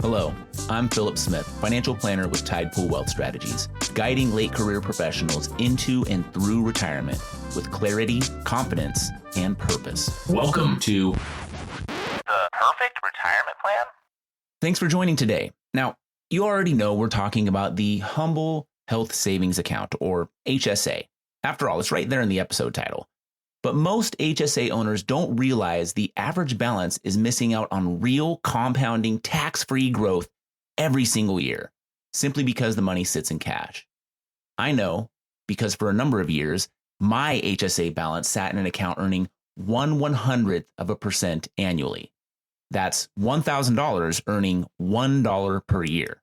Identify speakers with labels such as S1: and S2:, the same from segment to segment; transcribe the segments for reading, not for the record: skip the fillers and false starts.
S1: Hello, I'm Phillip Smith, financial planner with Tide Pool Wealth Strategies, guiding late career professionals into and through retirement with clarity, confidence, and purpose. Welcome to
S2: The Perfect Retirement Plan?
S1: Thanks for joining today. Now, you already know we're talking about the Humble Health Savings Account, or HSA. After all, it's right there in the episode title. But most HSA owners don't realize the average balance is missing out on real compounding tax-free growth every single year, simply because the money sits in cash. I know because for a number of years, my HSA balance sat in an account earning 1/100% annually. That's $1,000 earning $1 per year.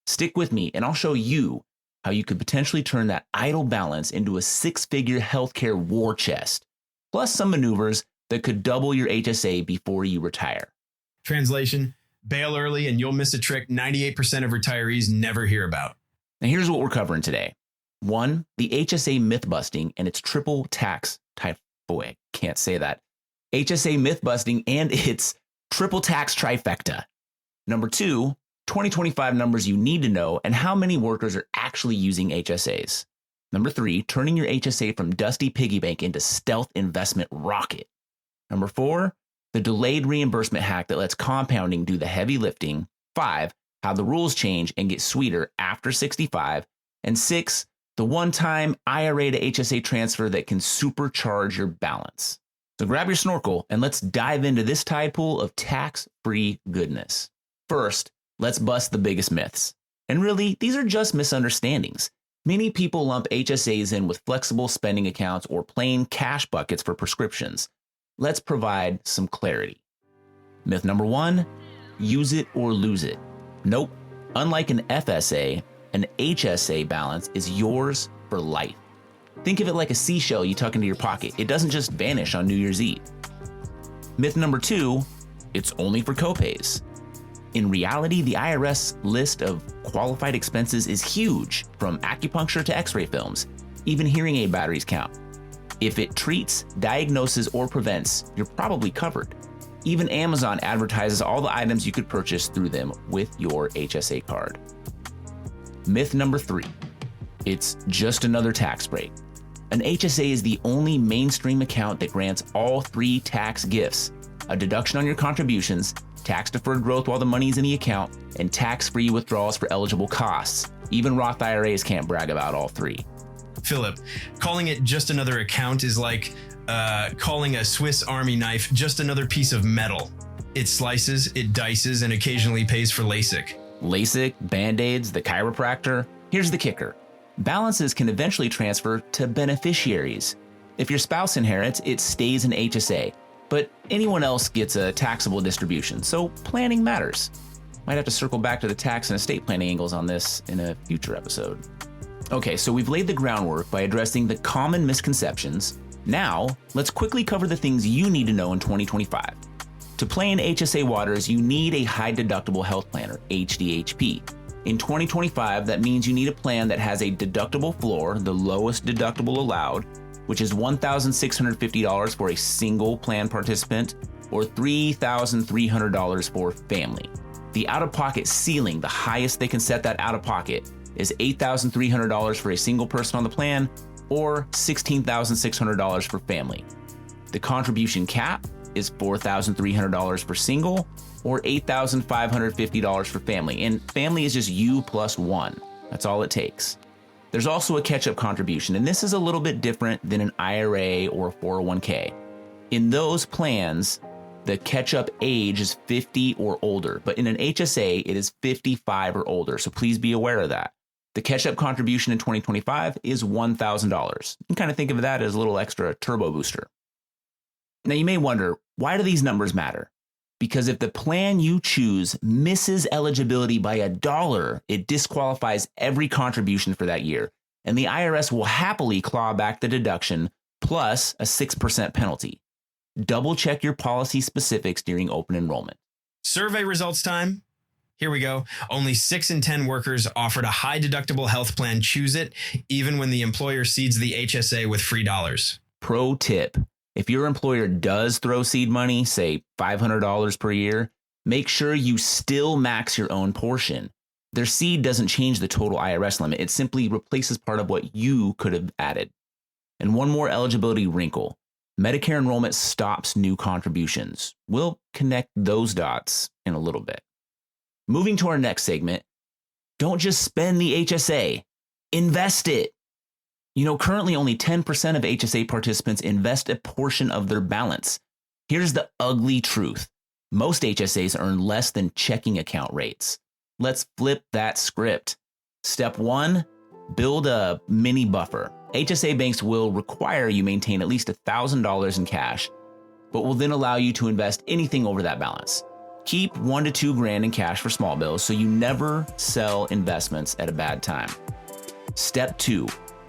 S1: Stick with me and I'll show you how you could potentially turn that idle balance into a six-figure healthcare war chest, plus some maneuvers that could double your HSA before you retire.
S3: Translation, bail early and you'll miss a trick 98% of retirees never hear about.
S1: Now here's what we're covering today. 1, the HSA MythBusting and its triple tax type. Boy, I can't say that. HSA MythBusting and its triple tax trifecta. Number 2, 2025 numbers you need to know and how many workers are actually using HSAs. Number 3, turning your HSA from dusty piggy bank into stealth investment rocket. Number 4, the delayed reimbursement hack that lets compounding do the heavy lifting. 5, how the rules change and get sweeter after 65. And 6, the one-time IRA to HSA transfer that can supercharge your balance. So grab your snorkel and let's dive into this tide pool of tax-free goodness. First, let's bust the biggest myths. And really, these are just misunderstandings. Many people lump HSAs in with flexible spending accounts or plain cash buckets for prescriptions. Let's provide some clarity. Myth number 1, use it or lose it. Nope. Unlike an FSA, an HSA balance is yours for life. Think of it like a seashell you tuck into your pocket. It doesn't just vanish on New Year's Eve. Myth number 2, it's only for copays. In reality, the IRS list of qualified expenses is huge, from acupuncture to x-ray films. Even hearing aid batteries count. If it treats, diagnoses, or prevents, you're probably covered. Even Amazon advertises all the items you could purchase through them with your HSA card. Myth number 3, it's just another tax break. An HSA is the only mainstream account that grants all 3 tax gifts: a deduction on your contributions, tax-deferred growth while the money's in the account, and tax-free withdrawals for eligible costs. Even Roth IRAs can't brag about all 3.
S3: Phillip, calling it just another account is like calling a Swiss Army knife just another piece of metal. It slices, it dices, and occasionally pays for LASIK.
S1: LASIK, Band-Aids, the chiropractor. Here's the kicker. Balances can eventually transfer to beneficiaries. If your spouse inherits, it stays in HSA. But anyone else gets a taxable distribution, so planning matters. Might have to circle back to the tax and estate planning angles on this in a future episode. Okay, so we've laid the groundwork by addressing the common misconceptions. Now, let's quickly cover the things you need to know in 2025. To play in HSA waters, you need a high deductible health plan, or HDHP. In 2025, that means you need a plan that has a deductible floor, the lowest deductible allowed, which is $1,650 for a single plan participant or $3,300 for family. The out-of-pocket ceiling, the highest they can set that out-of-pocket, is $8,300 for a single person on the plan or $16,600 for family. The contribution cap is $4,300 for single or $8,550 for family, and family is just you plus 1. That's all it takes. There's also a catch-up contribution, and this is a little bit different than an IRA or 401k. In those plans, the catch-up age is 50 or older, but in an HSA, it is 55 or older, so please be aware of that. The catch-up contribution in 2025 is $1,000. You can kind of think of that as a little extra turbo booster. Now, you may wonder, why do these numbers matter? Because if the plan you choose misses eligibility by $1, it disqualifies every contribution for that year, and the IRS will happily claw back the deduction plus a 6% penalty. Double check your policy specifics during open enrollment.
S3: Survey results time. Here we go. Only 6 in 10 workers offered a high deductible health plan choose it, even when the employer seeds the HSA with free dollars.
S1: Pro tip. If your employer does throw seed money, say $500 per year, Make sure you still max your own portion. Their seed doesn't change the total IRS limit. It simply replaces part of what you could have added. And one more eligibility wrinkle. Medicare enrollment stops new contributions. We'll connect those dots in a little bit. Moving to our next segment, don't just spend the HSA, invest it. Currently only 10% of HSA participants invest a portion of their balance. Here's the ugly truth. Most HSAs earn less than checking account rates. Let's flip that script. Step 1, build a mini buffer. HSA banks will require you maintain at least $1,000 in cash, but will then allow you to invest anything over that balance. Keep $1 to $2 grand in cash for small bills so you never sell investments at a bad time. Step 2,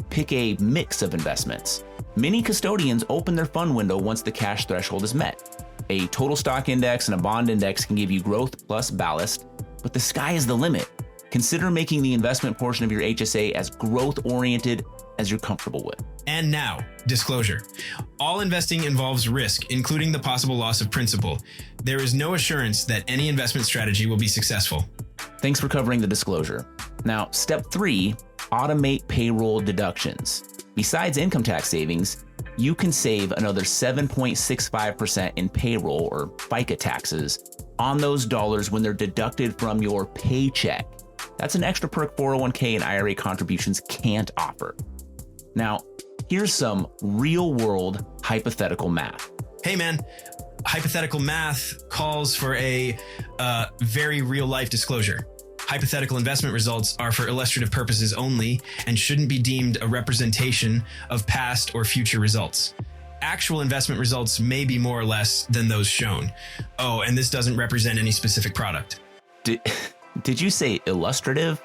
S1: pick a mix of investments. Many custodians open their fund window once the cash threshold is met. A total stock index and a bond index can give you growth plus ballast, but the sky is the limit. Consider making the investment portion of your HSA as growth-oriented as you're comfortable with.
S3: And now, disclosure. All investing involves risk, including the possible loss of principal. There is no assurance that any investment strategy will be successful.
S1: Thanks for covering the disclosure. Now, step 3, automate payroll deductions. Besides income tax savings, you can save another 7.65% in payroll or FICA taxes on those dollars when they're deducted from your paycheck. That's an extra perk 401k and IRA contributions can't offer. Now, here's some real-world hypothetical math.
S3: Hey man, hypothetical math calls for a very real-life disclosure. Hypothetical investment results are for illustrative purposes only and shouldn't be deemed a representation of past or future results. Actual investment results may be more or less than those shown. Oh, and this doesn't represent any specific product.
S1: Did you say illustrative?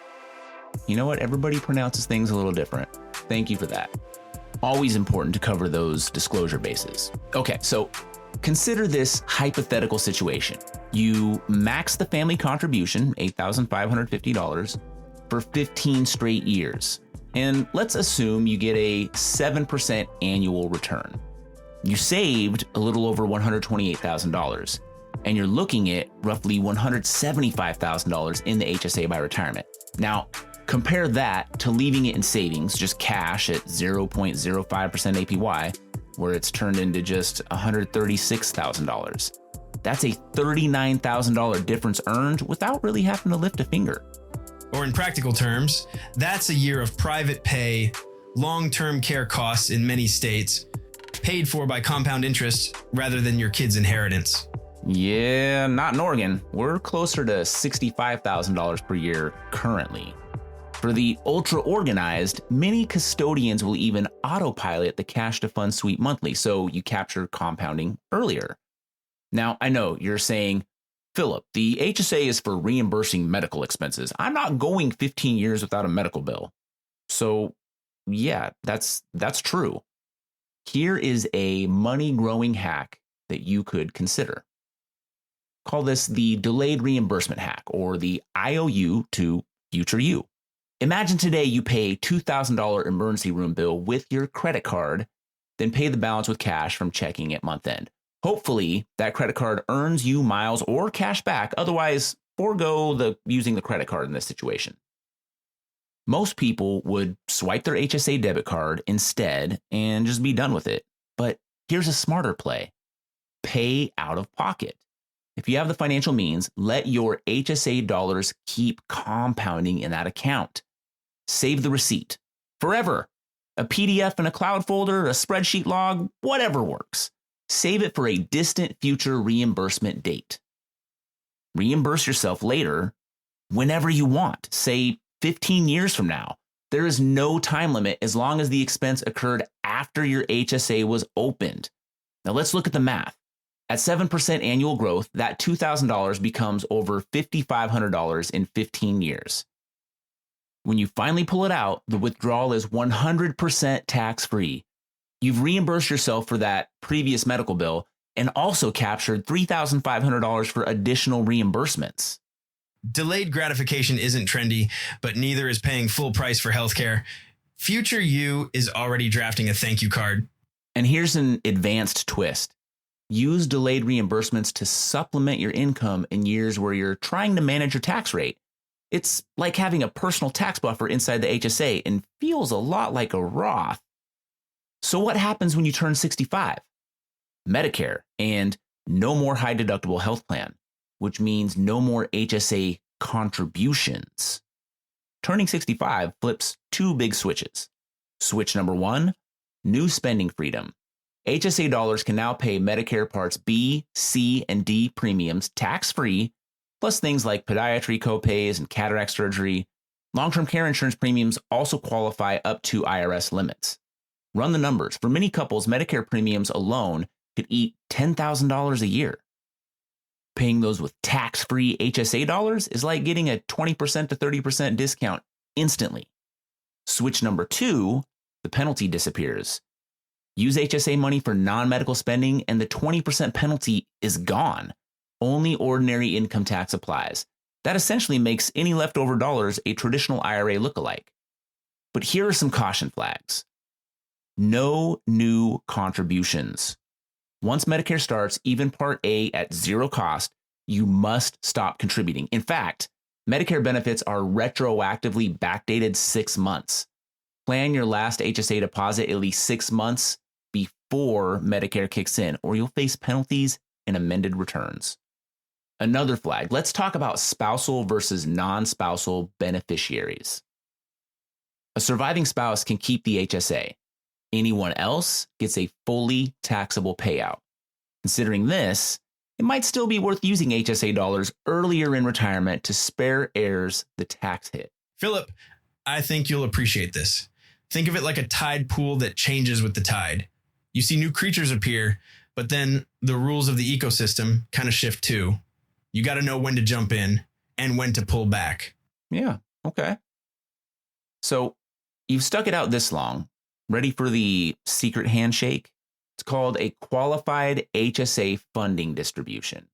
S1: You know what? Everybody pronounces things a little different. Thank you for that. Always important to cover those disclosure bases. Okay, so consider this hypothetical situation. You max the family contribution, $8,550, for 15 straight years. And let's assume you get a 7% annual return. You saved a little over $128,000, and you're looking at roughly $175,000 in the HSA by retirement. Now, compare that to leaving it in savings, just cash at 0.05% APY, where it's turned into just $136,000. That's a $39,000 difference earned without really having to lift a finger.
S3: Or in practical terms, that's a year of private pay, long-term care costs in many states, paid for by compound interest rather than your kid's inheritance.
S1: Yeah, not in Oregon. We're closer to $65,000 per year currently. For the ultra-organized, many custodians will even autopilot the cash to fund sweep monthly, so you capture compounding earlier. Now, I know you're saying, Phillip, the HSA is for reimbursing medical expenses. I'm not going 15 years without a medical bill. So, yeah, that's true. Here is a money-growing hack that you could consider. Call this the delayed reimbursement hack, or the IOU to future you. Imagine today you pay a $2,000 emergency room bill with your credit card, then pay the balance with cash from checking at month end. Hopefully, that credit card earns you miles or cash back. Otherwise, forego using the credit card in this situation. Most people would swipe their HSA debit card instead and just be done with it. But here's a smarter play. Pay out of pocket. If you have the financial means, let your HSA dollars keep compounding in that account. Save the receipt forever. A PDF in a cloud folder, a spreadsheet log, whatever works. Save it for a distant future reimbursement date. Reimburse yourself later whenever you want, say 15 years from now. There is no time limit as long as the expense occurred after your HSA was opened. Now let's look at the math. At 7% annual growth, that $2,000 becomes over $5,500 in 15 years. When you finally pull it out, the withdrawal is 100% tax-free. You've reimbursed yourself for that previous medical bill and also captured $3,500 for additional reimbursements.
S3: Delayed gratification isn't trendy, but neither is paying full price for healthcare. Future you is already drafting a thank you card.
S1: And here's an advanced twist. Use delayed reimbursements to supplement your income in years where you're trying to manage your tax rate. It's like having a personal tax buffer inside the HSA and feels a lot like a Roth. So what happens when you turn 65? Medicare and no more high deductible health plan, which means no more HSA contributions. Turning 65 flips two big switches. Switch number one, new spending freedom. HSA dollars can now pay Medicare Parts B, C, and D premiums tax-free, plus things like podiatry copays and cataract surgery. Long-term care insurance premiums also qualify up to IRS limits. Run the numbers. For many couples, Medicare premiums alone could eat $10,000 a year. Paying those with tax-free HSA dollars is like getting a 20% to 30% discount instantly. Switch number two, the penalty disappears. Use HSA money for non-medical spending and the 20% penalty is gone. Only ordinary income tax applies. That essentially makes any leftover dollars a traditional IRA lookalike. But here are some caution flags. No new contributions. Once Medicare starts, even Part A at zero cost, you must stop contributing. In fact, Medicare benefits are retroactively backdated 6 months. Plan your last HSA deposit at least 6 months before Medicare kicks in, or you'll face penalties and amended returns. Another flag, let's talk about spousal versus non-spousal beneficiaries. A surviving spouse can keep the HSA. Anyone else gets a fully taxable payout. Considering this, it might still be worth using HSA dollars earlier in retirement to spare heirs the tax hit.
S3: Phillip, I think you'll appreciate this. Think of it like a tide pool that changes with the tide. You see new creatures appear, but then the rules of the ecosystem kind of shift too. You got to know when to jump in and when to pull back.
S1: Yeah, okay. So you've stuck it out this long. Ready for the secret handshake? It's called a qualified HSA funding distribution,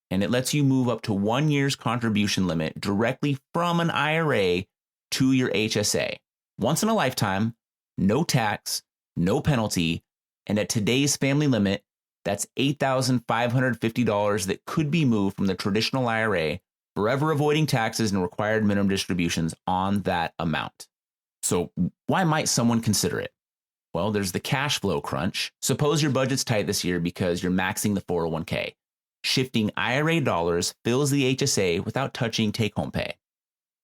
S1: and it lets you move up to 1 year's contribution limit directly from an IRA to your HSA. Once in a lifetime, no tax, no penalty, and at today's family limit, that's $8,550 that could be moved from the traditional IRA, forever avoiding taxes and required minimum distributions on that amount. So why might someone consider it? Well, there's the cash flow crunch. Suppose your budget's tight this year because you're maxing the 401k. Shifting IRA dollars fills the HSA without touching take-home pay.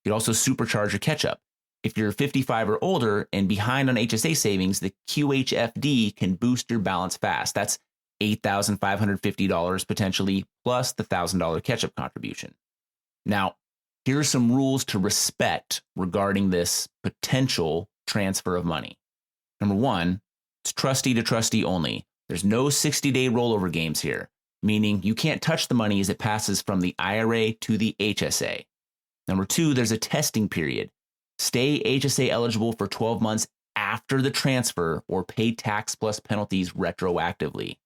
S1: You could also supercharge your catch-up. If you're 55 or older and behind on HSA savings, the QHFD can boost your balance fast. That's $8,550 potentially, plus the $1,000 catch-up contribution. Now, here are some rules to respect regarding this potential transfer of money. Number one, it's trustee to trustee only. There's no 60-day rollover games here, meaning you can't touch the money as it passes from the IRA to the HSA. Number two, there's a testing period. Stay HSA eligible for 12 months after the transfer or pay tax plus penalties retroactively.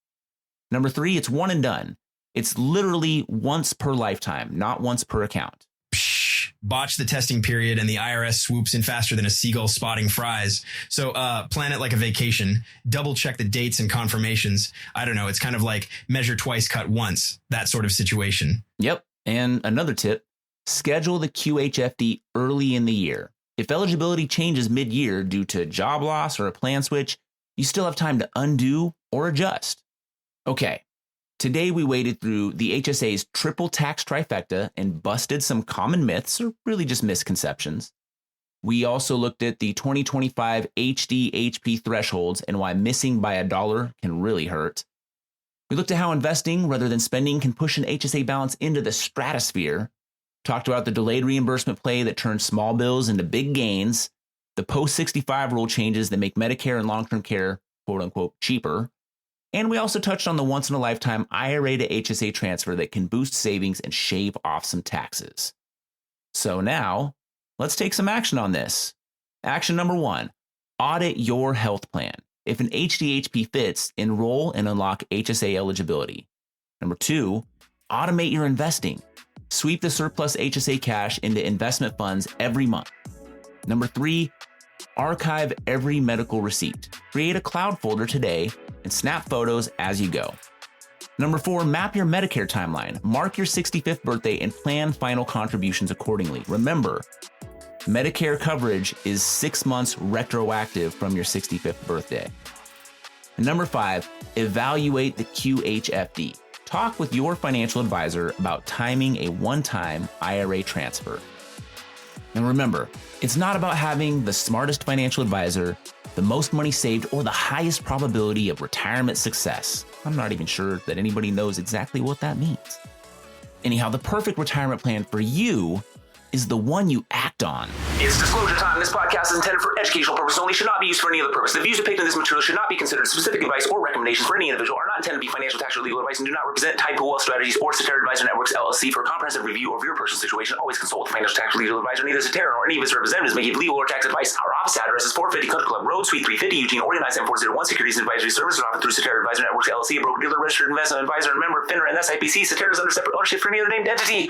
S1: Number three, it's one and done. It's literally once per lifetime, not once per account.
S3: Botch the testing period and the IRS swoops in faster than a seagull spotting fries. So plan it like a vacation. Double check the dates and confirmations. I don't know. It's kind of like measure twice, cut once. That sort of situation.
S1: Yep. And another tip, schedule the QHFD early in the year. If eligibility changes mid-year due to job loss or a plan switch, you still have time to undo or adjust. Okay. Today, we waded through the HSA's triple tax trifecta and busted some common myths, or really just misconceptions. We also looked at the 2025 HD-HP thresholds and why missing by $1 can really hurt. We looked at how investing rather than spending can push an HSA balance into the stratosphere. Talked about the delayed reimbursement play that turns small bills into big gains, the post-65 rule changes that make Medicare and long-term care, quote-unquote, cheaper. And we also touched on the once-in-a-lifetime IRA to HSA transfer that can boost savings and shave off some taxes. So now, let's take some action on this. Action number one, audit your health plan. If an HDHP fits, enroll and unlock HSA eligibility. Number two, automate your investing. Sweep the surplus HSA cash into investment funds every month. Number three, archive every medical receipt. Create a cloud folder today and snap photos as you go. Number 4, map your Medicare timeline. Mark your 65th birthday and plan final contributions accordingly. Remember, Medicare coverage is 6 months retroactive from your 65th birthday. And number 5, evaluate the QHFD. Talk with your financial advisor about timing a one-time IRA transfer. And remember, it's not about having the smartest financial advisor, the most money saved, or the highest probability of retirement success. I'm not even sure that anybody knows exactly what that means. Anyhow, the perfect retirement plan for you is the one you act on.
S4: It's disclosure time. This podcast is intended for educational purposes only, should not be used for any other purpose. The views depicted in this material should not be considered specific advice or recommendations for any individual, are not intended to be financial, tax, or legal advice, and do not represent Type Wealth Strategies or Cetera Advisor Networks, LLC. For a comprehensive review of your personal situation, always consult with a financial, tax, or legal advisor. Neither Cetera nor any of its representatives may give legal or tax advice. Our office address is 450 Country Club Road, Suite 350, Eugene, Oregon 97401. Securities and advisory services are offered through Cetera Advisor Networks, LLC, a broker-dealer, registered investment advisor, and member of FINRA and SIPC. Cetera is under separate ownership for any other named entity.